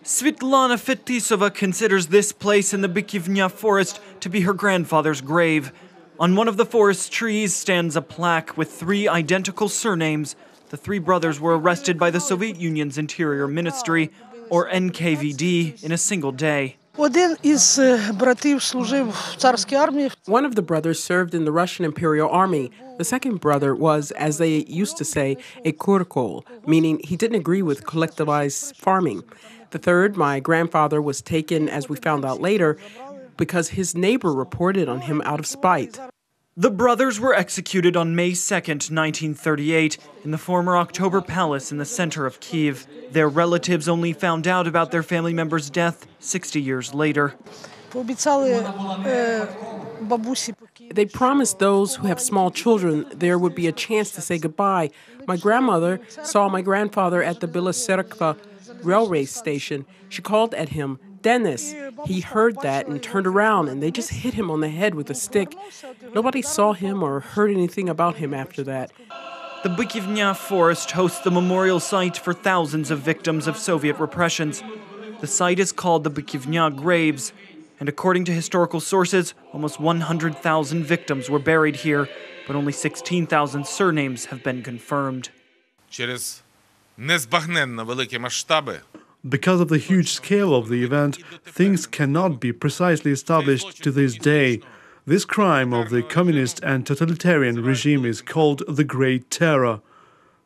Svitlana Fetisova considers this place in the Bykivnia Forest to be her grandfather's grave. On one of the forest trees stands a plaque with 3 identical surnames. The 3 brothers were arrested by the Soviet Union's Interior Ministry, or NKVD, in a single day. One of the brothers served in the Russian Imperial Army. The second brother was, as they used to say, a kurkol, meaning he didn't agree with collectivized farming. The third, my grandfather, was taken, as we found out later, because his neighbor reported on him out of spite. The brothers were executed on May 2nd, 1938, in the former October Palace in the center of Kyiv. Their relatives only found out about their family member's death 60 years later. They promised those who have small children there would be a chance to say goodbye. My grandmother saw my grandfather at the Biloserkva railway station. She called at him, "Dennis." He heard that and turned around, and they just hit him on the head with a stick. Nobody saw him or heard anything about him after that. The Bykivnia Forest hosts the memorial site for thousands of victims of Soviet repressions. The site is called the Bykivnia Graves, and according to historical sources, almost 100,000 victims were buried here, but only 16,000 surnames have been confirmed. Because of the huge scale of the event, things cannot be precisely established to this day. This crime of the communist and totalitarian regime is called the Great Terror.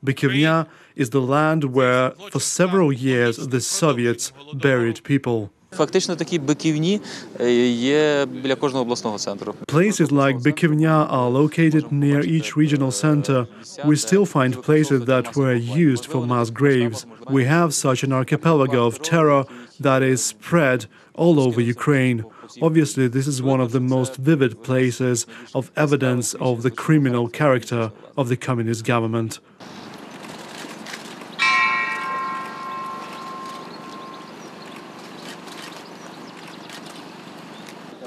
Bykivnia is the land where, for several years, the Soviets buried people. Places like Bykivnia are located near each regional center. We still find places that were used for mass graves. We have such an archipelago of terror that is spread all over Ukraine. Obviously, this is one of the most vivid places of evidence of the criminal character of the communist government.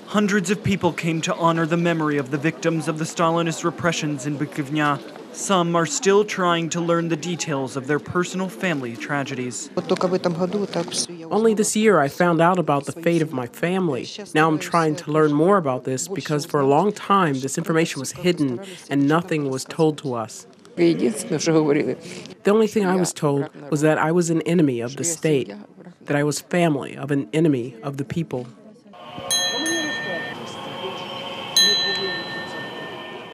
Hundreds of people came to honor the memory of the victims of the Stalinist repressions in Bykivnia. Some are still trying to learn the details of their personal family tragedies. Only this year I found out about the fate of my family. Now I'm trying to learn more about this because for a long time this information was hidden and nothing was told to us. The only thing I was told was that I was an enemy of the state, that I was family of an enemy of the people.